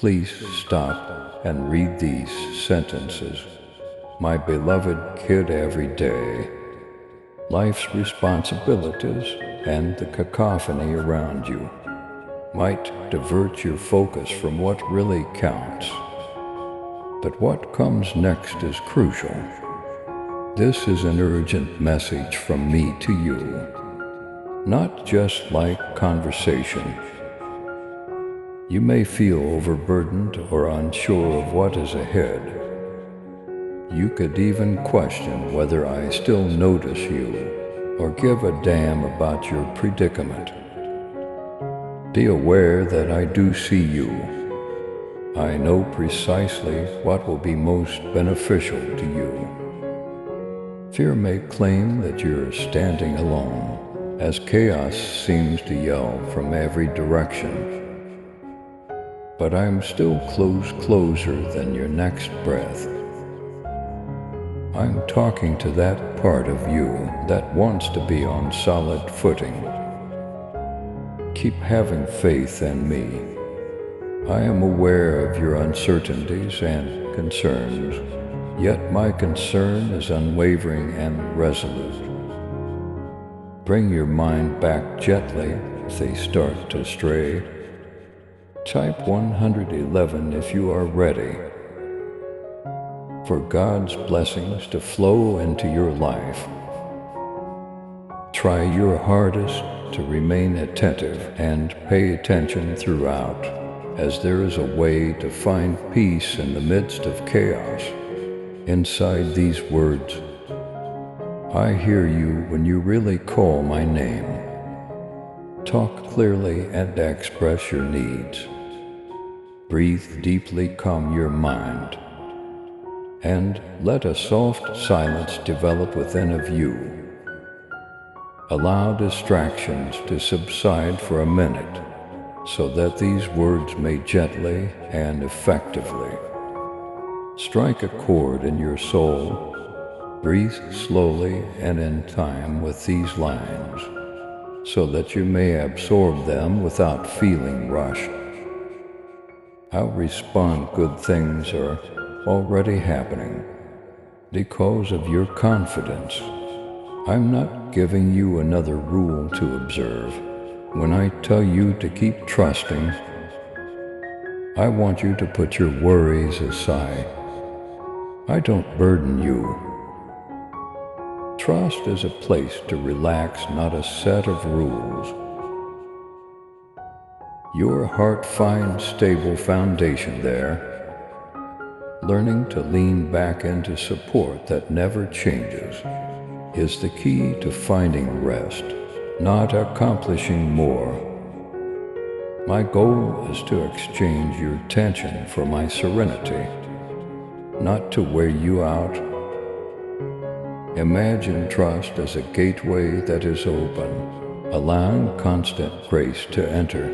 please stop and read these sentences. My beloved kid, every day, life's responsibilities and the cacophony around you might divert your focus from what really counts. But what comes next is crucial. This is an urgent message from me to you, not just like conversation. You may feel overburdened or unsure of what is ahead. You could even question whether I still notice you or give a damn about your predicament. Be aware that I do see you. I know precisely what will be most beneficial to you. Fear may claim that you're standing alone, as chaos seems to yell from every direction. But I'm still closer than your next breath. I'm talking to that part of you that wants to be on solid footing. Keep having faith in me. I am aware of your uncertainties and concerns, yet my concern is unwavering and resolute. Bring your mind back gently if they start to stray. Type 111 if you are ready for God's blessings to flow into your life. Try your hardest to remain attentive and pay attention throughout, as there is a way to find peace in the midst of chaos. Inside these words, I hear you when you really call my name. Talk clearly and express your needs. Breathe deeply, calm your mind, and let a soft silence develop within of you. Allow distractions to subside for a minute so that these words may gently and effectively strike a chord in your soul. Breathe slowly and in time with these lines so that you may absorb them without feeling rushed. I'll respond. Good things are already happening because of your confidence. I'm not giving you another rule to observe. When I tell you to keep trusting, I want you to put your worries aside. I don't burden you. Trust is a place to relax, not a set of rules. Your heart finds stable foundation there. Learning to lean back into support that never changes is the key to finding rest, not accomplishing more. My goal is to exchange your tension for my serenity, not to wear you out. Imagine trust as a gateway that is open, allowing constant grace to enter.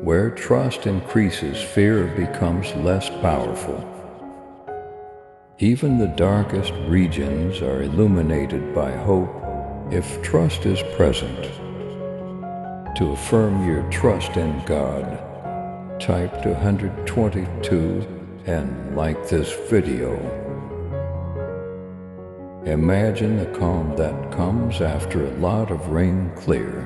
Where trust increases, fear becomes less powerful. Even the darkest regions are illuminated by hope if trust is present. To affirm your trust in God, type 222 and like this video. Imagine the calm that comes after a lot of rain, clear,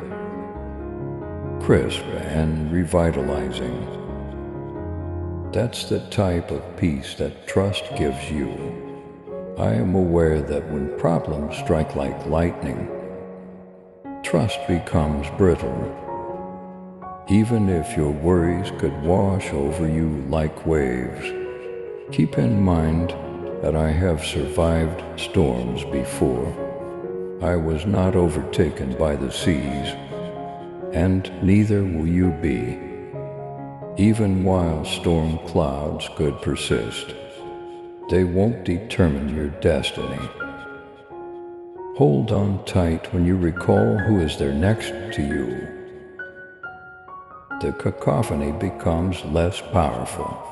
crisp, and revitalizing. That's the type of peace that trust gives you. I am aware that when problems strike like lightning, trust becomes brittle. Even if your worries could wash over you like waves, keep in mind that I have survived storms before. I was not overtaken by the seas, and neither will you be. Even while storm clouds could persist, they won't determine your destiny. Hold on tight when you recall who is there next to you. The cacophony becomes less powerful.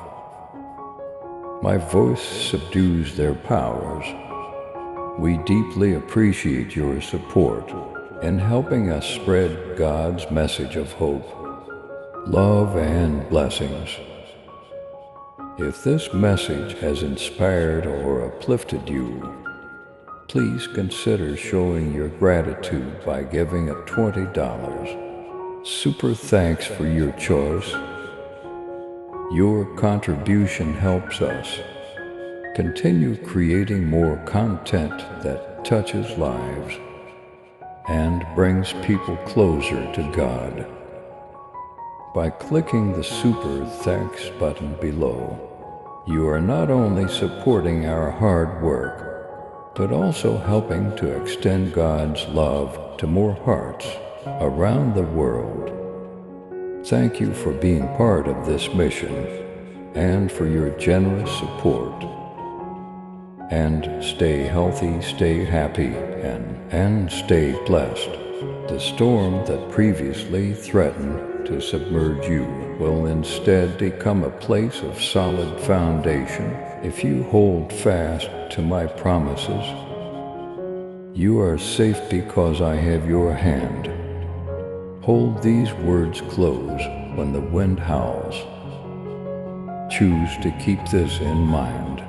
My voice subdues their powers. We deeply appreciate your support in helping us spread God's message of hope. love, and blessings. If this message has inspired or uplifted you, please consider showing your gratitude by giving a $20. Super thanks for your choice. Your contribution helps us continue creating more content that touches lives and brings people closer to God. By clicking the Super Thanks button below, you are not only supporting our hard work, but also helping to extend God's love to more hearts around the world. Thank you for being part of this mission and for your generous support. And stay healthy, stay happy, and stay blessed. The storm that previously threatened to submerge you will instead become a place of solid foundation if you hold fast to my promises. You are safe because I have your hand. Hold these words close when the wind howls. Choose to keep this in mind.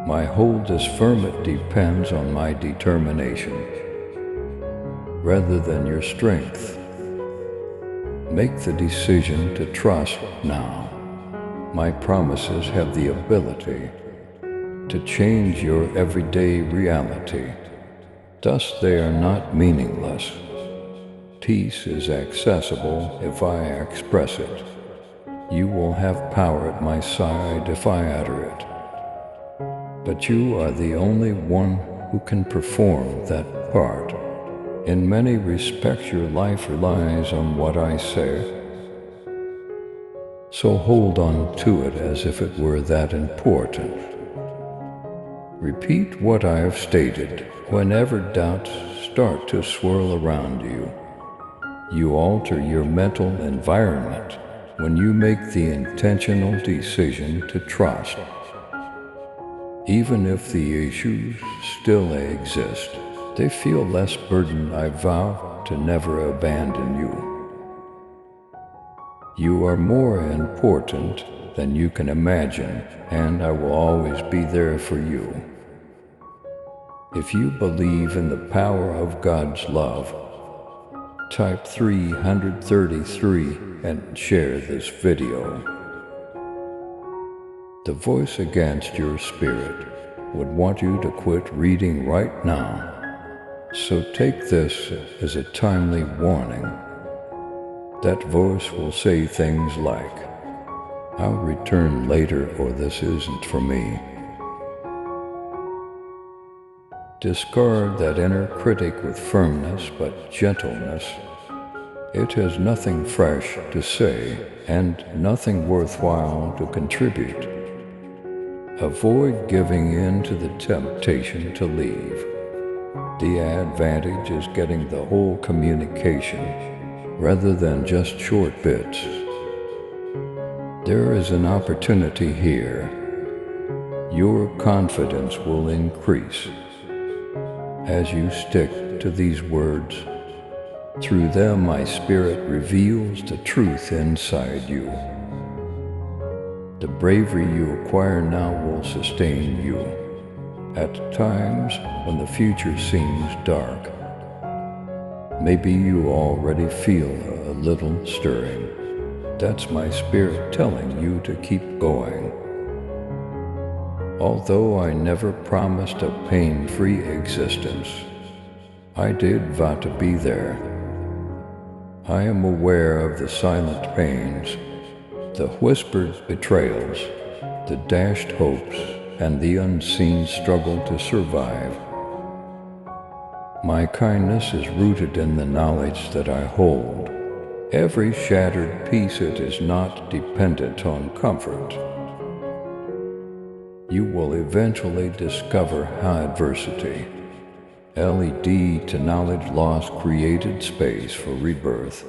My hold is firm, it depends on my determination rather than your strength. Make the decision to trust now. My promises have the ability to change your everyday reality. Thus they are not meaningless. Peace is accessible if I express it. You will have power at my side if I utter it. But you are the only one who can perform that part. In many respects, your life relies on what I say. So hold on to it as if it were that important. Repeat what I have stated whenever doubts start to swirl around you. You alter your mental environment when you make the intentional decision to trust. Even if the issues still exist, they feel less burdened. I vow to never abandon you. You are more important than you can imagine, and I will always be there for you. If you believe in the power of God's love, type 333 and share this video. The voice against your spirit would want you to quit reading right now. So take this as a timely warning. That voice will say things like, "I'll return later," or "This isn't for me." Discard that inner critic with firmness but gentleness. It has nothing fresh to say and nothing worthwhile to contribute. Avoid giving in to the temptation to leave. The advantage is getting the whole communication rather than just short bits. There is an opportunity here. Your confidence will increase as you stick to these words. Through them, my spirit reveals the truth inside you. The bravery you acquire now will sustain you at times when the future seems dark. Maybe you already feel a little stirring. That's my spirit telling you to keep going. Although I never promised a pain-free existence, I did vow to be there. I am aware of the silent pains, the whispered betrayals, the dashed hopes, and the unseen struggle to survive. My kindness is rooted in the knowledge that I hold. Every shattered piece, it is not dependent on comfort. You will eventually discover how adversity, led to knowledge loss, created space for rebirth,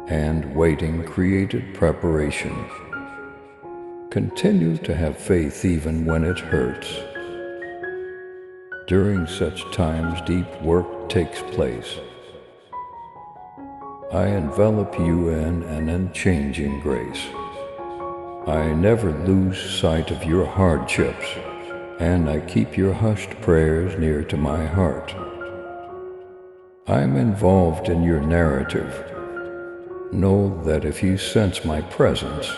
and waiting created preparation. Continue to have faith even when it hurts. During such times, deep work takes place. I envelop you in an unchanging grace. I never lose sight of your hardships, and I keep your hushed prayers near to my heart. I'm involved in your narrative. Know that if you sense my presence,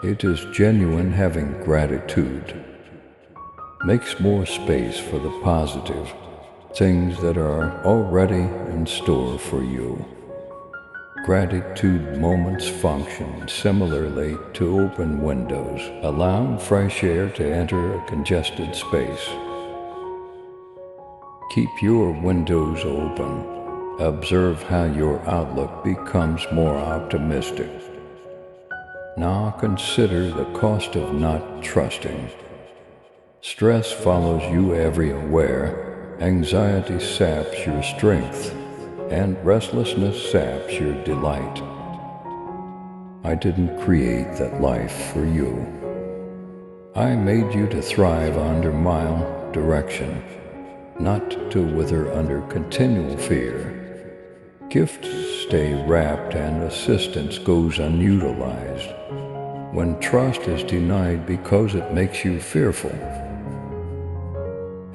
it is genuine. Having gratitude makes more space for the positive things that are already in store for you. Gratitude moments function similarly to open windows, allowing fresh air to enter a congested space. Keep your windows open. Observe how your outlook becomes more optimistic. Now consider the cost of not trusting. Stress follows you everywhere. Anxiety saps your strength, and restlessness saps your delight. I didn't create that life for you. I made you to thrive under my direction, not to wither under continual fear. Gifts stay wrapped and assistance goes unutilized. When trust is denied because it makes you fearful,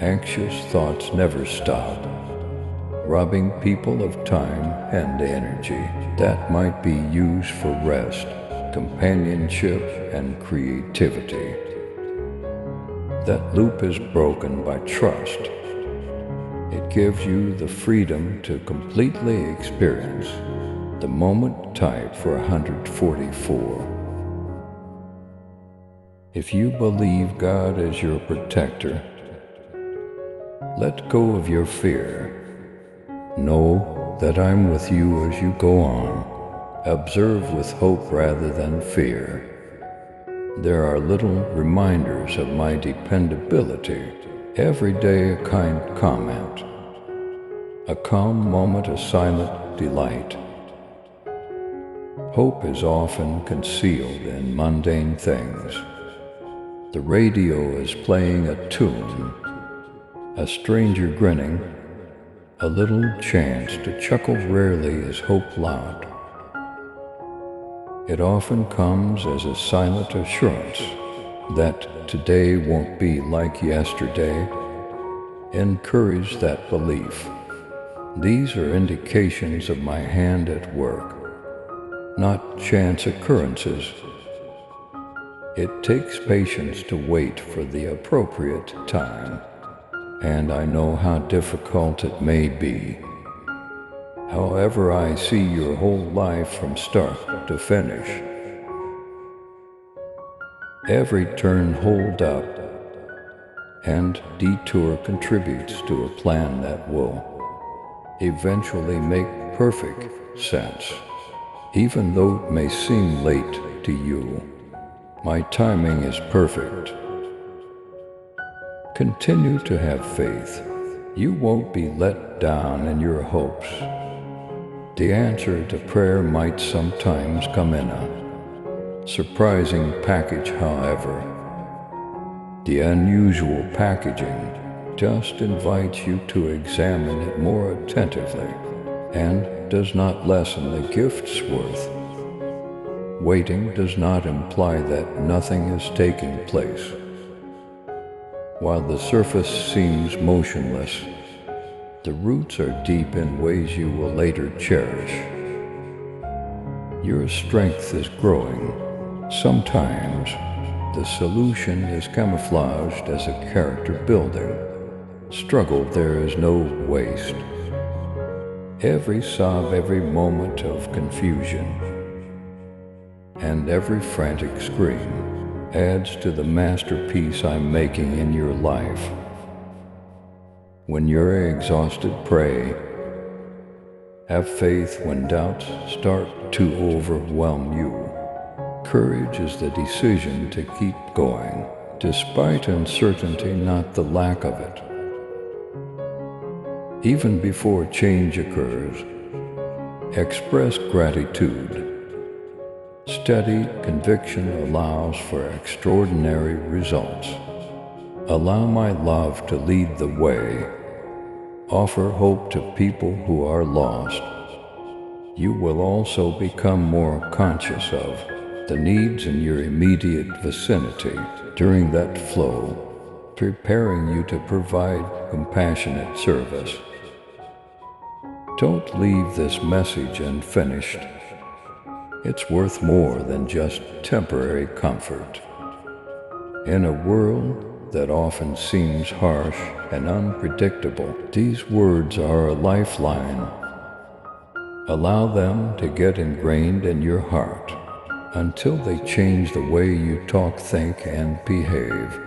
anxious thoughts never stop, robbing people of time and energy that might be used for rest, companionship, and creativity. That loop is broken by trust. It gives you the freedom to completely experience the moment type for 144. If you believe God is your protector, let go of your fear. Know that I'm with you as you go on. Observe with hope rather than fear. There are little reminders of my dependability. Every day a kind comment, a calm moment of silent delight. Hope is often concealed in mundane things. The radio is playing a tune, a stranger grinning, a little chance to chuckle. Rarely is hope loud. It often comes as a silent assurance that today won't be like yesterday. Encourage that belief. These are indications of my hand at work, not chance occurrences. It takes patience to wait for the appropriate time, and I know how difficult it may be. However, I see your whole life from start to finish. Every turn, hold up, and detour contributes to a plan that will eventually make perfect sense. Even though it may seem late to you, my timing is perfect. Continue to have faith. You won't be let down in your hopes. The answer to prayer might sometimes come in a surprising package, however. The unusual packaging just invites you to examine it more attentively and does not lessen the gift's worth. Waiting does not imply that nothing is taking place. While the surface seems motionless, the roots are deep in ways you will later cherish. Your strength is growing. Sometimes the solution is camouflaged as a character building. Struggle there is no waste. Every sob, every moment of confusion, and every frantic scream adds to the masterpiece I'm making in your life. When you're exhausted, pray. Have faith when doubts start to overwhelm you. Courage is the decision to keep going, despite uncertainty, not the lack of it. Even before change occurs, express gratitude. Steady conviction allows for extraordinary results. Allow my love to lead the way. Offer hope to people who are lost. You will also become more conscious of the needs in your immediate vicinity during that flow, preparing you to provide compassionate service. Don't leave this message unfinished. It's worth more than just temporary comfort. In a world that often seems harsh and unpredictable, these words are a lifeline. Allow them to get ingrained in your heart until they change the way you talk, think, and behave.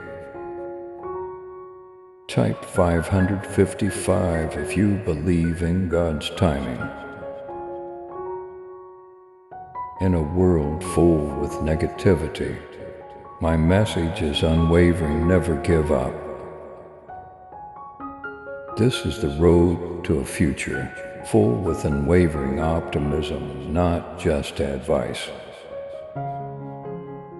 Type 555 if you believe in God's timing. In a world full with negativity, my message is unwavering: never give up. This is the road to a future full with unwavering optimism, not just advice.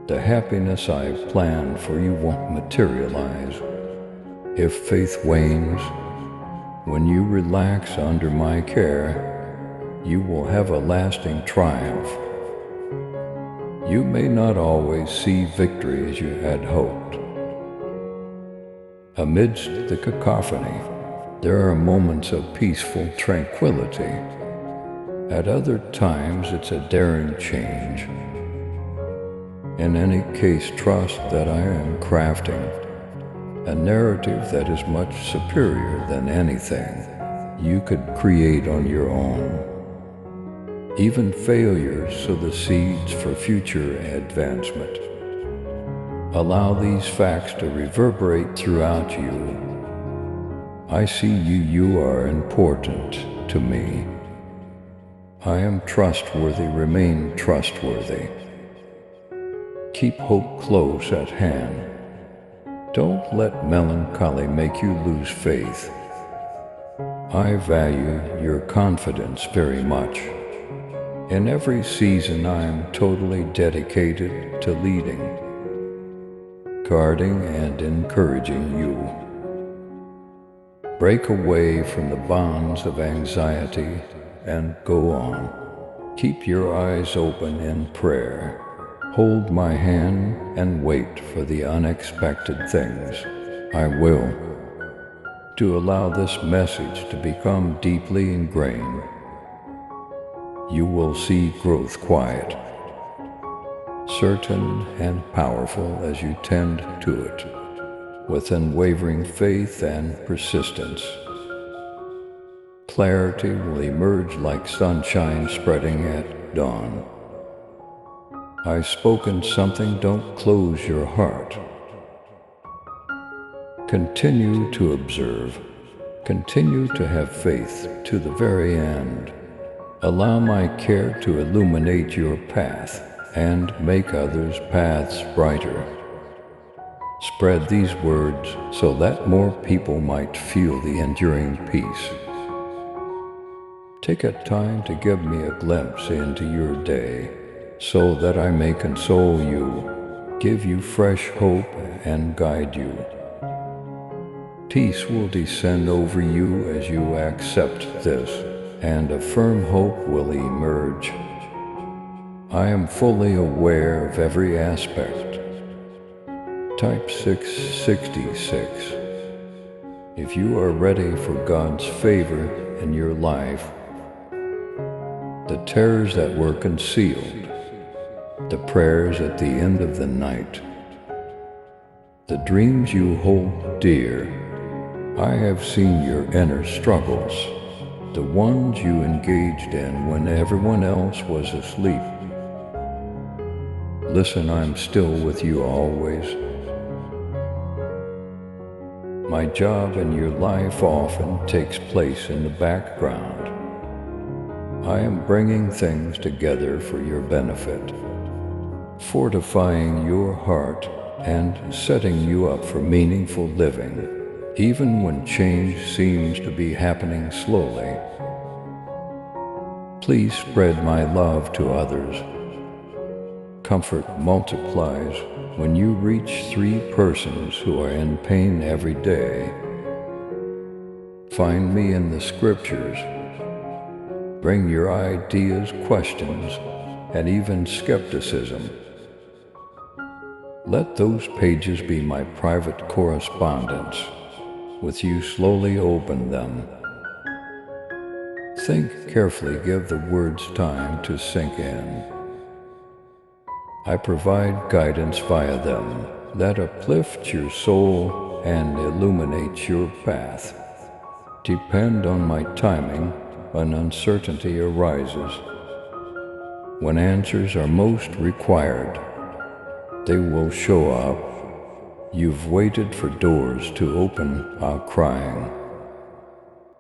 The happiness I've planned for you won't materialize if faith wanes. When you relax under my care, you will have a lasting triumph. You may not always see victory as you had hoped. Amidst the cacophony, there are moments of peaceful tranquility. At other times, it's a daring change. In any case, trust that I am crafting a narrative that is much superior than anything you could create on your own. Even failures sow the seeds for future advancement. Allow these facts to reverberate throughout you. I see you are important to me. I am trustworthy, remain trustworthy. Keep hope close at hand. Don't let melancholy make you lose faith. I value your confidence very much. In every season, I am totally dedicated to leading, guarding, and encouraging you. Break away from the bonds of anxiety and go on. Keep your eyes open in prayer. Hold my hand and wait for the unexpected things. I will. To allow this message to become deeply ingrained, you will see growth quiet, certain and powerful as you tend to it, with unwavering faith and persistence. Clarity will emerge like sunshine spreading at dawn. I've spoken something, don't close your heart. Continue to observe. Continue to have faith to the very end. Allow my care to illuminate your path and make others' paths brighter. Spread these words so that more people might feel the enduring peace. Take a time to give me a glimpse into your day, so that I may console you, give you fresh hope, and guide you. Peace will descend over you as you accept this, and a firm hope will emerge. I am fully aware of every aspect. Type 666. If you are ready for God's favor in your life, the terrors that were concealed, the prayers at the end of the night, the dreams you hold dear. I have seen your inner struggles, the ones you engaged in when everyone else was asleep. Listen, I'm still with you always. My job in your life often takes place in the background. I am bringing things together for your benefit, fortifying your heart and setting you up for meaningful living, even when change seems to be happening slowly. Please spread my love to others. Comfort multiplies when you reach 3 persons who are in pain every day. Find me in the scriptures. Bring your ideas, questions, and even skepticism. Let those pages be my private correspondence. With you slowly open them. Think carefully, give the words time to sink in. I provide guidance via them that uplifts your soul and illuminates your path. Depend on my timing when uncertainty arises. When answers are most required, they will show up. You've waited for doors to open while crying.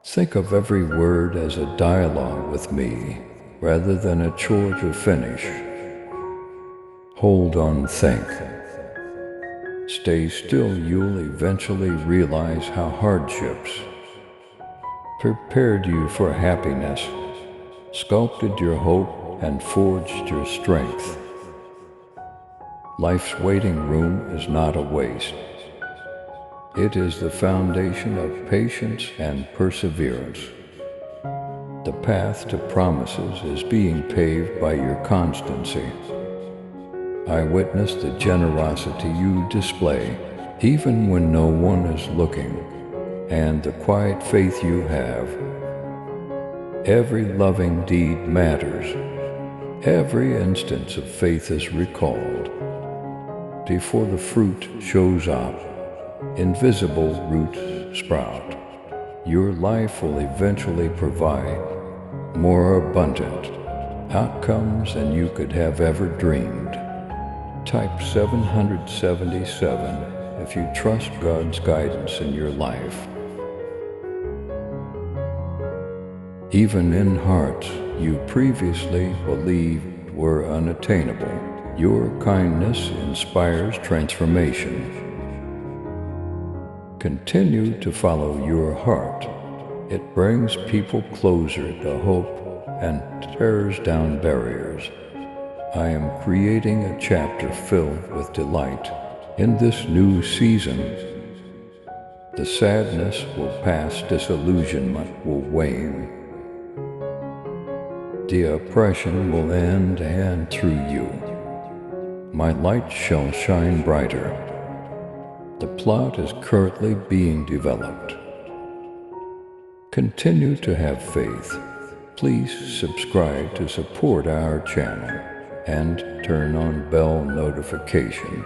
Think of every word as a dialogue with me, rather than a chore to finish. Hold on, think. Stay still, you'll eventually realize how hardships prepared you for happiness, sculpted your hope, and forged your strength. Life's waiting room is not a waste. It is the foundation of patience and perseverance. The path to promises is being paved by your constancy. I witness the generosity you display, even when no one is looking, and the quiet faith you have. Every loving deed matters. Every instance of faith is recalled. Before the fruit shows up, invisible roots sprout. Your life will eventually provide more abundant outcomes than you could have ever dreamed. Type 777 if you trust God's guidance in your life. Even in hearts you previously believed were unattainable, your kindness inspires transformation. Continue to follow your heart. It brings people closer to hope and tears down barriers. I am creating a chapter filled with delight. In this new season, the sadness will pass, disillusionment will wane. The oppression will end, and through you, my light shall shine brighter. The plot is currently being developed. Continue to have faith. Please subscribe to support our channel and turn on bell notification.